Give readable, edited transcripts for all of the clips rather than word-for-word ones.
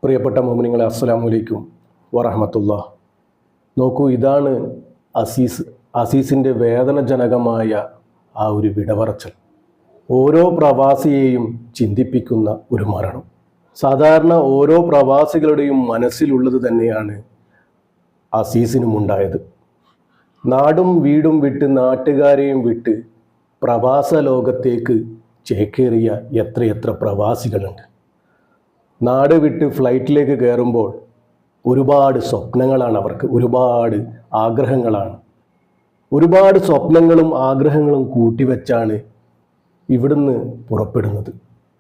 പ്രിയപ്പെട്ട മോമിനിങ്ങളെ അസ്സലാമു അലൈക്കും വറഹ്മത്തുള്ളാഹി. നോക്കൂ, ഇതാണ് അസീസിൻ്റെ വേദനജനകമായ ആ ഒരു വിടവറച്ചൽ. ഓരോ പ്രവാസിയെയും ചിന്തിപ്പിക്കുന്ന ഒരു മരണം. സാധാരണ ഓരോ പ്രവാസികളുടെയും മനസ്സിലുള്ളത് തന്നെയാണ് അസീസിനും ഉണ്ടായത്. നാടും വീടും വിട്ട് നാട്ടുകാരെയും വിട്ട് പ്രവാസ ലോകത്തേക്ക് ചേക്കേറിയ എത്രയെത്ര പ്രവാസികളുണ്ട്. നാട് വിട്ട് ഫ്ലൈറ്റിലേക്ക് കയറുമ്പോൾ ഒരുപാട് സ്വപ്നങ്ങളാണ് അവർക്ക്, ഒരുപാട് ആഗ്രഹങ്ങളാണ്. ഒരുപാട് സ്വപ്നങ്ങളും ആഗ്രഹങ്ങളും കൂട്ടിവെച്ചാണ് ഇവിടുന്ന് പുറപ്പെടുന്നത്.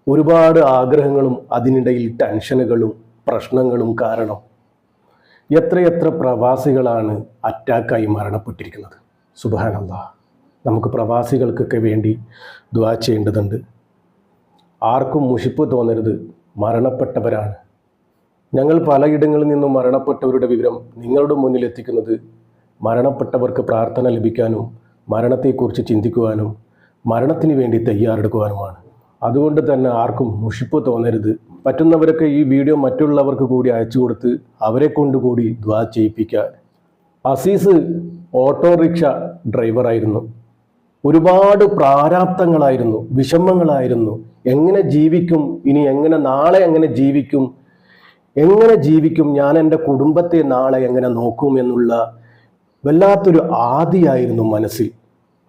ഒരുപാട് ആഗ്രഹങ്ങളും അതിനിടയിൽ ടെൻഷനുകളും പ്രശ്നങ്ങളും കാരണം എത്രയെത്ര പ്രവാസികളാണ് അറ്റാക്കായി മരണപ്പെട്ടിരിക്കുന്നത്. സുബ്ഹാനല്ലാഹ്. നമുക്ക് പ്രവാസികൾക്കൊക്കെ വേണ്ടി ദുആ ചെയ്യേണ്ടതുണ്ട്. ആർക്കും മുഷിപ്പ് തോന്നരുത്, മരണപ്പെട്ടവരാണ്. ഞങ്ങൾ പലയിടങ്ങളിൽ നിന്നും മരണപ്പെട്ടവരുടെ വിവരം നിങ്ങളുടെ മുന്നിൽ എത്തിക്കുന്നത് മരണപ്പെട്ടവർക്ക് പ്രാർത്ഥന ലഭിക്കാനും മരണത്തെക്കുറിച്ച് ചിന്തിക്കുവാനും മരണത്തിന് വേണ്ടി തയ്യാറെടുക്കുവാനുമാണ്. അതുകൊണ്ട് തന്നെ ആർക്കും മുഷിപ്പ് തോന്നരുത്. പറ്റുന്നവരൊക്കെ ഈ വീഡിയോ മറ്റുള്ളവർക്ക് കൂടി അയച്ചു കൊടുത്ത് അവരെ കൊണ്ടുകൂടി ദുആ ചെയ്യിപ്പിക്കുക. അസീസ് ഓട്ടോറിക്ഷ ഡ്രൈവറായിരുന്നു. ഒരുപാട് പ്രാരാബ്ധങ്ങളായിരുന്നു, വിഷമങ്ങളായിരുന്നു. എങ്ങനെ ജീവിക്കും, ഇനി നാളെ എങ്ങനെ ജീവിക്കും, ഞാൻ എൻ്റെ കുടുംബത്തെ നാളെ എങ്ങനെ നോക്കും എന്നുള്ള വല്ലാത്തൊരു ആദിയായിരുന്നു മനസ്സിൽ.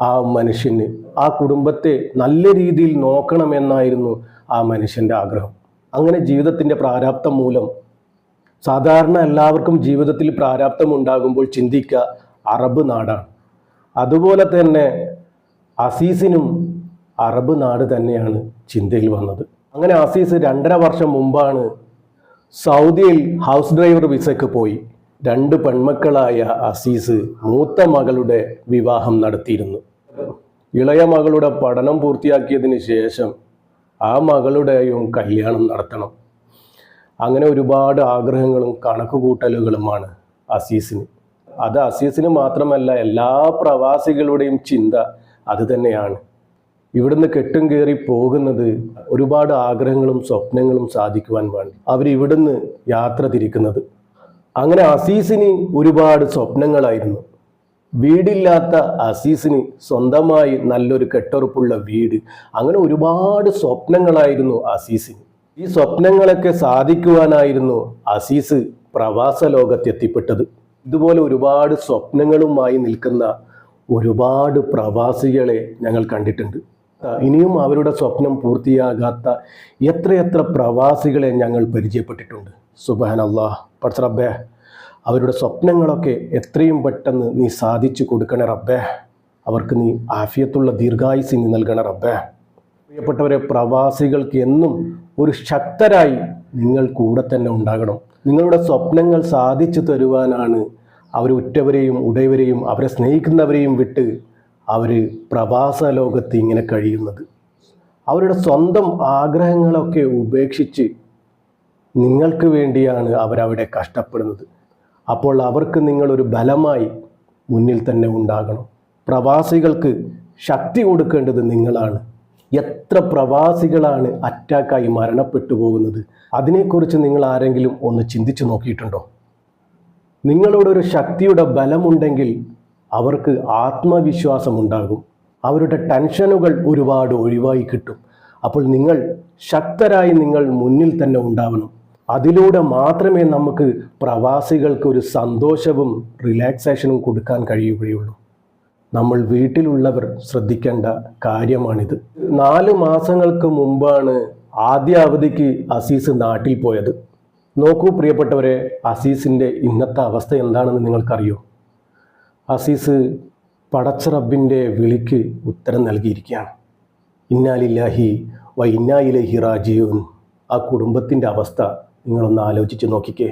ആ മനുഷ്യന് ആ കുടുംബത്തെ നല്ല രീതിയിൽ നോക്കണമെന്നായിരുന്നു ആ മനുഷ്യൻ്റെ ആഗ്രഹം. അങ്ങനെ ജീവിതത്തിൻ്റെ പ്രാരാബ്ധം മൂലം, സാധാരണ എല്ലാവർക്കും ജീവിതത്തിൽ പ്രാരാബ്ധം ഉണ്ടാകുമ്പോൾ ചിന്തിക്കുക അറബ് നാടാണ്. അതുപോലെ തന്നെ അസീസിനും അറബ് നാട് തന്നെയാണ് ചിന്തയിൽ വന്നത്. അങ്ങനെ അസീസ് 2.5 വർഷം മുമ്പാണ് സൗദിയിൽ ഹൗസ് ഡ്രൈവർ വിസയ്ക്ക് പോയി. 2 പെൺമക്കളായ അസീസ് മൂത്ത മകളുടെ വിവാഹം നടത്തിയിരുന്നു. ഇളയ മകളുടെ പഠനം പൂർത്തിയാക്കിയതിന് ശേഷം ആ മകളുടെയും കല്യാണം നടത്തണം. അങ്ങനെ ഒരുപാട് ആഗ്രഹങ്ങളും കണക്കുകൂട്ടലുകളുമാണ് അസീസിന്. അത് അസീസിന് മാത്രമല്ല, എല്ലാ പ്രവാസികളുടെയും ചിന്ത അത് തന്നെയാണ്. ഇവിടുന്ന് കെട്ടും കയറി പോകുന്നത് ഒരുപാട് ആഗ്രഹങ്ങളും സ്വപ്നങ്ങളും സാധിക്കുവാൻ വേണ്ടി അവരിവിടുന്ന് യാത്ര തിരിക്കുന്നത്. അങ്ങനെ അസീസിന് ഒരുപാട് സ്വപ്നങ്ങളായിരുന്നു. വീടില്ലാത്ത അസീസിന് സ്വന്തമായി നല്ലൊരു കെട്ടുറപ്പുള്ള വീട്, അങ്ങനെ ഒരുപാട് സ്വപ്നങ്ങളായിരുന്നു അസീസിന്. ഈ സ്വപ്നങ്ങളൊക്കെ സാധിക്കുവാനായിരുന്നു അസീസ് പ്രവാസ ലോകത്തെത്തിപ്പെട്ടത്. ഇതുപോലെ ഒരുപാട് സ്വപ്നങ്ങളുമായി നിൽക്കുന്ന ഒരുപാട് പ്രവാസികളെ ഞങ്ങൾ കണ്ടിട്ടുണ്ട്. ഇനിയും അവരുടെ സ്വപ്നം പൂർത്തിയാകാത്ത എത്രയെത്ര പ്രവാസികളെ ഞങ്ങൾ പരിചയപ്പെട്ടിട്ടുണ്ട്. സുബ്ഹാനല്ലാഹ്. പടച്ച റബ്ബേ, അവരുടെ സ്വപ്നങ്ങളൊക്കെ എത്രയും പെട്ടെന്ന് നീ സാധിച്ചു കൊടുക്കണേ റബ്ബേ. അവർക്ക് നീ ആഫിയത്തുള്ള ദീർഘായുസ് നീ നൽകണേ റബ്ബേ. പ്രിയപ്പെട്ടവരെ, പ്രവാസികൾക്ക് എന്നും ഒരു ശക്തരായി നിങ്ങൾ കൂടെ തന്നെ ഉണ്ടാകണം. നിങ്ങളുടെ സ്വപ്നങ്ങൾ സാധിച്ചു തരുവാനാണ് അവർ ഉറ്റവരെയും ഉടയവരെയും അവരെ സ്നേഹിക്കുന്നവരെയും വിട്ട് അവർ പ്രവാസ ലോകത്ത് ഇങ്ങനെ കഴിയുന്നത്. അവരുടെ സ്വന്തം ആഗ്രഹങ്ങളൊക്കെ ഉപേക്ഷിച്ച് നിങ്ങൾക്ക് വേണ്ടിയാണ് അവരവിടെ കഷ്ടപ്പെടുന്നത്. അപ്പോൾ അവർക്ക് നിങ്ങളൊരു ബലമായി മുന്നിൽ തന്നെ ഉണ്ടാകണം. പ്രവാസികൾക്ക് ശക്തി കൊടുക്കേണ്ടത് നിങ്ങളാണ്. എത്ര പ്രവാസികളാണ് അറ്റാക്കായി മരണപ്പെട്ടു പോകുന്നത്? അതിനെക്കുറിച്ച് നിങ്ങൾ ആരെങ്കിലും ഒന്ന് ചിന്തിച്ചു നോക്കിയിട്ടുണ്ടോ? നിങ്ങളോടൊരു ശക്തിയുടെ ബലമുണ്ടെങ്കിൽ അവർക്ക് ആത്മവിശ്വാസമുണ്ടാകും. അവരുടെ ടെൻഷനുകൾ ഒരുപാട് ഒഴിവായി കിട്ടും. അപ്പോൾ നിങ്ങൾ ശക്തരായി നിങ്ങൾ മുന്നിൽ തന്നെ ഉണ്ടാവണം. അതിലൂടെ മാത്രമേ നമുക്ക് പ്രവാസികൾക്ക് ഒരു സന്തോഷവും റിലാക്സേഷനും കൊടുക്കാൻ കഴിയുകയുള്ളൂ. നമ്മൾ വീട്ടിലുള്ളവർ ശ്രദ്ധിക്കേണ്ട കാര്യമാണിത്. 4 മാസങ്ങൾക്ക് മുമ്പാണ് ആദ്യ അവധിക്ക് അസീസ് നാട്ടിൽ പോയത്. നോക്കൂ പ്രിയപ്പെട്ടവരെ, അസീസിൻ്റെ ഇന്നത്തെ അവസ്ഥ എന്താണെന്ന് നിങ്ങൾക്കറിയോ? അസീസ് പടച്ച റബ്ബിൻ്റെ വിളിക്ക് ഉത്തരം നൽകിയിരിക്കുകയാണ്. ഇന്നാ ലില്ലാഹി വ ഇന്നാ ഇലൈഹി റാജിഊൻ. ആ കുടുംബത്തിൻ്റെ അവസ്ഥ നിങ്ങളൊന്ന് ആലോചിച്ച് നോക്കിക്കേ.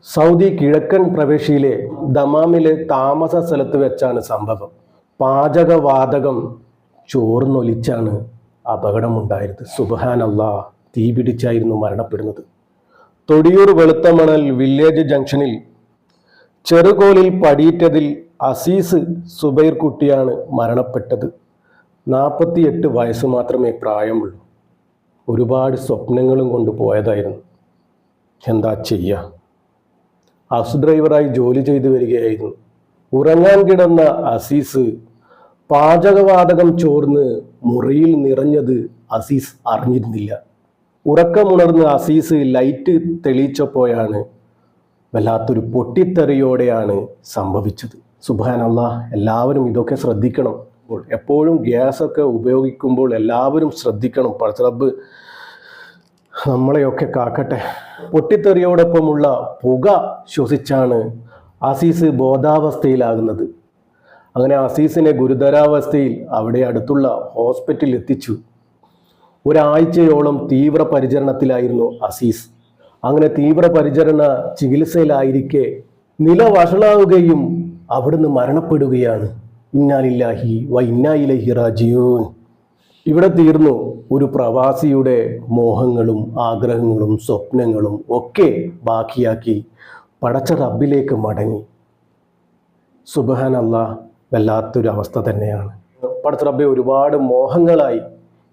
സൗദി കിഴക്കൻ പ്രവിശ്യയിലെ ദമാമിലെ താമസ സ്ഥലത്ത് വെച്ചാണ് സംഭവം. പാചകവാതകം ചോർന്നൊലിച്ചാണ് അപകടമുണ്ടായത്. സുബ്ഹാനല്ലാഹ്. തീ പിടിച്ചായിരുന്നു മരണപ്പെടുന്നത്. തൊടിയൂർ വെളുത്തമണൽ വില്ലേജ് ജംഗ്ഷനിൽ ചെറുകോലിൽ പടിയിട്ടതിൽ അസീസ് സുബൈർ കുട്ടിയാണ് മരണപ്പെട്ടത്. 48 വയസ്സ് മാത്രമേ പ്രായമുള്ളൂ. ഒരുപാട് സ്വപ്നങ്ങളും കൊണ്ട് പോയതായിരുന്നു. എന്താ ചെയ്യുക? ഹൗസ് ഡ്രൈവറായി ജോലി ചെയ്തു വരികയായിരുന്നു. ഉറങ്ങാൻ കിടന്ന അസീസ് പാചകവാതകം ചോർന്ന് മുറിയിൽ നിറഞ്ഞത് അസീസ് അറിഞ്ഞിരുന്നില്ല. ഉറക്കമുണർന്ന് അസീസ് ലൈറ്റ് തെളിയിച്ചപ്പോഴാണ് വല്ലാത്തൊരു പൊട്ടിത്തെറിയോടെയാണ് സംഭവിച്ചത്. സുബ്ഹാനല്ലാഹ്, എല്ലാവരും ഇതൊക്കെ ശ്രദ്ധിക്കണം. എപ്പോഴും ഗ്യാസൊക്കെ ഉപയോഗിക്കുമ്പോൾ എല്ലാവരും ശ്രദ്ധിക്കണം. പടച്ചറബ്ബ് നമ്മളെയൊക്കെ കാക്കട്ടെ. പൊട്ടിത്തെറിയോടൊപ്പമുള്ള പുക ശ്വസിച്ചാണ് അസീസ് ബോധാവസ്ഥയിലാകുന്നത്. അങ്ങനെ അസീസിനെ ഗുരുതരാവസ്ഥയിൽ അവിടെ അടുത്തുള്ള ഹോസ്പിറ്റലിൽ എത്തിച്ചു. ഒരാഴ്ചയോളം തീവ്രപരിചരണത്തിലായിരുന്നു അസീസ്. അങ്ങനെ തീവ്രപരിചരണ ചികിത്സയിലായിരിക്കെ നില വഷളാവുകയും അവിടുന്ന് മരണപ്പെടുകയാണ്. ഇന്നാ ലില്ലാഹി വ ഇന്നാ ഇലൈഹി റാജിഊൻ. ഇവിടെ തീർന്നു ഒരു പ്രവാസിയുടെ മോഹങ്ങളും ആഗ്രഹങ്ങളും സ്വപ്നങ്ങളും ഒക്കെ ബാക്കിയാക്കി പടച്ച റബ്ബിലേക്ക് മടങ്ങി. സുബ്ഹാനല്ലാഹ്, വല്ലാത്തൊരു അവസ്ഥ തന്നെയാണ്. പടച്ച റബ്ബെ, ഒരുപാട് മോഹങ്ങളായി,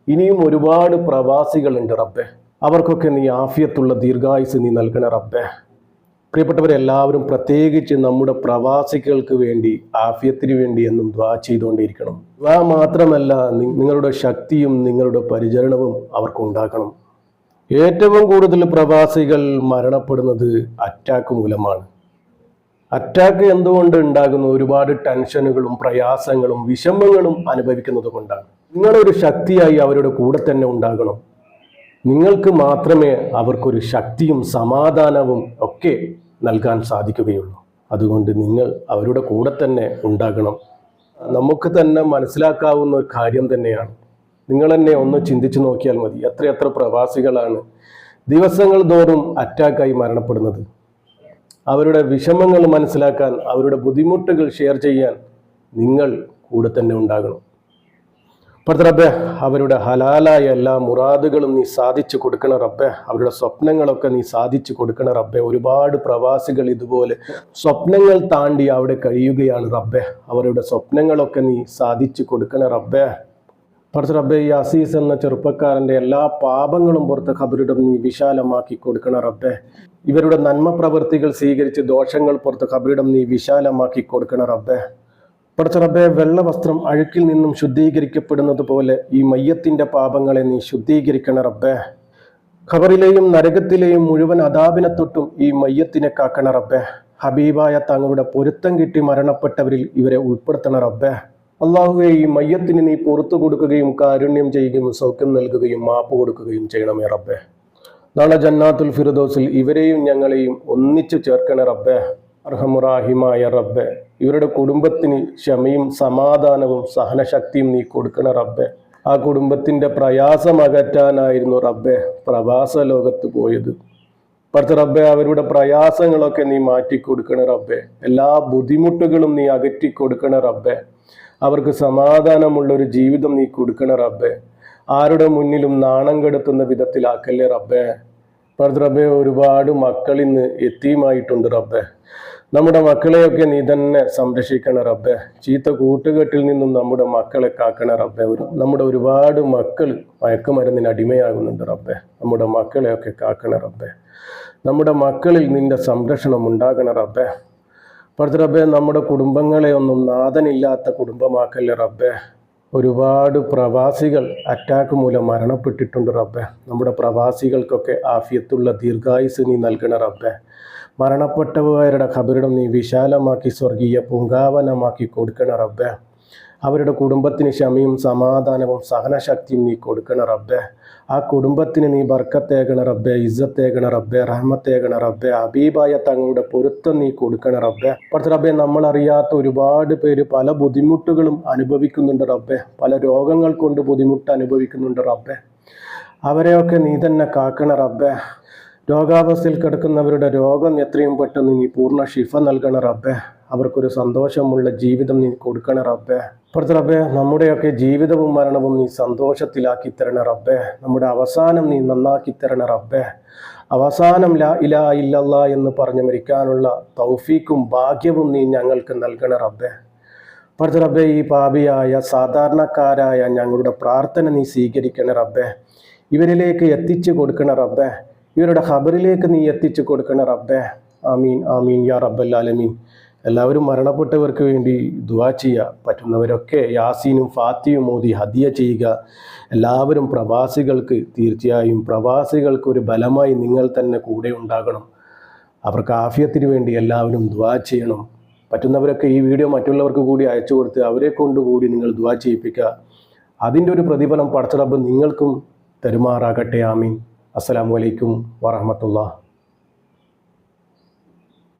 ഇനിയും ഒരുപാട് പ്രവാസികളുണ്ട് റബ്ബെ. അവർക്കൊക്കെ നീ ആഫിയത്തുള്ള ദീർഘായുസ് നീ നൽകണ റബ്ബെ. പ്രിയപ്പെട്ടവരെല്ലാവരും പ്രത്യേകിച്ച് നമ്മുടെ പ്രവാസികൾക്ക് വേണ്ടി ആഫിയത്തിന് വേണ്ടി എന്നും ദ്വാ ചെയ്തുകൊണ്ടിരിക്കണം. ദ്വാ മാത്രമല്ല, നിങ്ങളുടെ ശക്തിയും നിങ്ങളുടെ പരിചരണവും അവർക്കുണ്ടാക്കണം. ഏറ്റവും കൂടുതൽ പ്രവാസികൾ മരണപ്പെടുന്നത് അറ്റാക്ക് മൂലമാണ്. അറ്റാക്ക് എന്തുകൊണ്ട് ഉണ്ടാകുന്നു? ഒരുപാട് ടെൻഷനുകളും പ്രയാസങ്ങളും വിഷമങ്ങളും അനുഭവിക്കുന്നത് കൊണ്ടാണ്. നിങ്ങളൊരു ശക്തിയായി അവരുടെ കൂടെ തന്നെ ഉണ്ടാകണം. നിങ്ങൾക്ക് മാത്രമേ അവർക്കൊരു ശക്തിയും സമാധാനവും ഒക്കെ നൽകാൻ സാധിക്കുകയുള്ളൂ. അതുകൊണ്ട് നിങ്ങൾ അവരുടെ കൂടെ തന്നെ ഉണ്ടാകണം. നമുക്ക് തന്നെ മനസ്സിലാക്കാവുന്ന ഒരു കാര്യം തന്നെയാണ്. നിങ്ങൾ തന്നെ ഒന്ന് ചിന്തിച്ചു നോക്കിയാൽ മതി. എത്രയെത്ര പ്രവാസികളാണ് ദിവസങ്ങൾ തോറും അറ്റാക്കായി മരണപ്പെടുന്നത്. അവരുടെ വിഷമങ്ങൾ മനസ്സിലാക്കാൻ, അവരുടെ ബുദ്ധിമുട്ടുകൾ ഷെയർ ചെയ്യാൻ നിങ്ങൾ കൂടെ തന്നെ ഉണ്ടാകണം. പടച്ച റബ്ബേ, അവരുടെ ഹലാലായ എല്ലാ മുറാദുകളും നീ സാധിച്ചു കൊടുക്കണ റബ്ബേ. അവരുടെ സ്വപ്നങ്ങളൊക്കെ നീ സാധിച്ചു കൊടുക്കണ റബ്ബേ. ഒരുപാട് പ്രവാസികൾ ഇതുപോലെ സ്വപ്നങ്ങൾ താണ്ടി അവിടെ കഴിയുകയാണ് റബ്ബേ. അവരുടെ സ്വപ്നങ്ങളൊക്കെ നീ സാധിച്ചു കൊടുക്കണ റബ്ബേ. പടച്ച റബ്ബേ, ഈ അസീസ് എന്ന ചെറുപ്പക്കാരൻ്റെ എല്ലാ പാപങ്ങളും പുറത്ത് ഖബറിടം നീ വിശാലമാക്കി കൊടുക്കണ റബ്ബേ. ഇവരുടെ നന്മ പ്രവൃത്തികൾ സ്വീകരിച്ച് ദോഷങ്ങൾ പുറത്ത് ഖബറിടം നീ വിശാലമാക്കി കൊടുക്കണ റബ്ബേ. പടച്ച റബ്ബേ, വെള്ള വസ്ത്രം അഴുക്കിൽ നിന്നും ശുദ്ധീകരിക്കപ്പെടുന്നത് പോലെ ഈ മയ്യത്തിന്റെ പാപങ്ങളെ നീ ശുദ്ധീകരിക്കണ റബ്ബേ. ഖബറിലെയും നരകത്തിലെയും മുഴുവൻ അദാബിനെ തൊട്ടും ഈ മയ്യത്തിനെ കാക്കണ റബ്ബേ. ഹബീബായ തങ്ങളുടെ പൊരുത്തം കിട്ടി മരണപ്പെട്ടവരിൽ ഇവരെ ഉൾപ്പെടുത്തണ റബ്ബേ. അള്ളാഹുവേ, ഈ മയ്യത്തിന് നീ പുറത്തു കൊടുക്കുകയും കാരുണ്യം ചെയ്യുകയും സൗഖ്യം നൽകുകയും മാപ്പ് കൊടുക്കുകയും ചെയ്യണമേ റബ്ബേ. നാളെ ജന്നാത്തുൽ ഫിർദൗസിൽ ഇവരെയും ഞങ്ങളെയും ഒന്നിച്ചു ചേർക്കണ റബ്ബേ. അർഹമുറാഹിമായ റബ്ബേ, ഇവരുടെ കുടുംബത്തിന് ക്ഷമയും സമാധാനവും സഹനശക്തിയും നീ കൊടുക്കണ റബ്ബേ. ആ കുടുംബത്തിന്റെ പ്രയാസം അകറ്റാനായിരുന്നു റബ്ബേ പ്രവാസ ലോകത്ത് പോയത്. പടച്ച റബ്ബേ, അവരുടെ പ്രയാസങ്ങളൊക്കെ നീ മാറ്റിക്കൊടുക്കണ റബ്ബേ. എല്ലാ ബുദ്ധിമുട്ടുകളും നീ അകറ്റി കൊടുക്കണ റബ്ബേ. അവർക്ക് സമാധാനമുള്ളൊരു ജീവിതം നീ കൊടുക്കണ റബ്ബേ. ആരുടെ മുന്നിലും നാണം കെടുത്തുന്ന വിധത്തിലാക്കല്ലേ റബ്ബേ. പടച്ച റബ്ബേ, ഒരുപാട് മക്കൾ ഇന്ന് യതീമായിട്ടുണ്ട് റബ്ബേ. നമ്മുടെ മക്കളെയൊക്കെ നീ തന്നെ സംരക്ഷിക്കണ റബ്ബേ. ചീത്ത കൂട്ടുകെട്ടിൽ നിന്നും നമ്മുടെ മക്കളെ കാക്കണ റബ്ബേ. നമ്മുടെ ഒരുപാട് മക്കൾ മയക്കുമരുന്നിന് അടിമയാകുന്നുണ്ട് റബ്ബേ. നമ്മുടെ മക്കളെയൊക്കെ കാക്കണ റബ്ബേ. നമ്മുടെ മക്കളിൽ നിന്റെ സംരക്ഷണം ഉണ്ടാകണ റബ്ബേ. പടച്ച റബ്ബേ, നമ്മുടെ കുടുംബങ്ങളെ ഒന്നും നാഥനില്ലാത്ത കുടുംബമാക്കല്ലേ റബ്ബേ. ഒരുപാട് പ്രവാസികൾ അറ്റാക്ക് മൂലം മരണപ്പെട്ടിട്ടുണ്ട് റബ്ബേ. നമ്മുടെ പ്രവാസികൾക്കൊക്കെ ആഫിയത്തുള്ള ദീർഘായുസ് നീ നൽകണ റബ്ബേ. മരണപ്പെട്ടവരുടെ ഖബറിടം നീ വിശാലമാക്കി സ്വർഗീയ പൂങ്കാവനമാക്കി കൊടുക്കണ റബ്ബേ. അവരുടെ കുടുംബത്തിന് ക്ഷമയും സമാധാനവും സഹനശക്തിയും നീ കൊടുക്കണ റബ്ബേ. ആ കുടുംബത്തിന് നീ ബർക്കത്തേകണ റബ്ബേ, ഇസ്സത്തേകണ റബ്ബേ, റഹ്മത്തേകണ റബ്ബേ. ഹബീബായ തങ്ങളുടെ പൊരുത്തം നീ കൊടുക്കണ റബ്ബേ. പടച്ച റബ്ബേ, നമ്മളറിയാത്ത ഒരുപാട് പേര് പല ബുദ്ധിമുട്ടുകളും അനുഭവിക്കുന്നുണ്ട് റബ്ബേ. പല രോഗങ്ങൾ കൊണ്ട് ബുദ്ധിമുട്ട് അനുഭവിക്കുന്നുണ്ട് റബ്ബേ. അവരെയൊക്കെ നീ തന്നെ കാക്കണ റബ്ബേ. രോഗാവസ്ഥയിൽ കിടക്കുന്നവരുടെ രോഗം എത്രയും പെട്ടെന്ന് നീ പൂർണ്ണ ശിഫ നൽകണ റബ്ബേ. അവർക്കൊരു സന്തോഷമുള്ള ജീവിതം നീ കൊടുക്കണ റബ്ബേ. പടച്ച റബ്ബേ, നമ്മുടെയൊക്കെ ജീവിതവും മരണവും നീ സന്തോഷത്തിലാക്കി തരണ റബ്ബേ. നമ്മുടെ അവസാനം നീ നന്നാക്കി തരണ റബ്ബേ. അവസാനം ലാ ഇലാഹ ഇല്ലല്ലാഹ് എന്ന് പറഞ്ഞു മരിക്കാനുള്ള തൗഫീക്കും ഭാഗ്യവും നീ ഞങ്ങൾക്ക് നൽകണ റബ്ബേ. പടച്ച റബ്ബേ, ഈ പാപിയായ സാധാരണക്കാരായ ഞങ്ങളുടെ പ്രാർത്ഥന നീ സ്വീകരിക്കണ റബ്ബേ. ഇവരിലേക്ക് എത്തിച്ചു കൊടുക്കണ റബ്ബേ. ഇവരുടെ ഖബറിലേക്ക് നീ എത്തിച്ചു കൊടുക്കണ റബ്ബേ. ആമീൻ ആമീൻ യാ റബ്ബൽ ആലമീൻ. എല്ലാവരും മരണപ്പെട്ടവർക്ക് വേണ്ടി ദുആ ചെയ്യുക. പറ്റുന്നവരൊക്കെ യാസീനും ഫാത്തിയും ഓതി ഹദിയ ചെയ്യുക. എല്ലാവരും പ്രവാസികൾക്ക്, തീർച്ചയായും പ്രവാസികൾക്ക് ഒരു ബലമായി നിങ്ങൾ തന്നെ കൂടെ ഉണ്ടാകണം. അവർക്ക് ആഫിയത്തിന് വേണ്ടി എല്ലാവരും ദുആ ചെയ്യണം. പറ്റുന്നവരൊക്കെ ഈ വീഡിയോ മറ്റുള്ളവർക്ക് കൂടി അയച്ചു കൊടുത്ത് അവരെ കൊണ്ടുകൂടി നിങ്ങൾ ദുആ ചെയ്യിപ്പിക്കുക. അതിൻ്റെ ഒരു പ്രതിഫലം പടച്ച റബ്ബ് നിങ്ങൾക്കും തരുമാറാകട്ടെ. ആമീൻ. അസ്സലാമു അലൈക്കും വറഹ്മത്തുള്ളാഹി.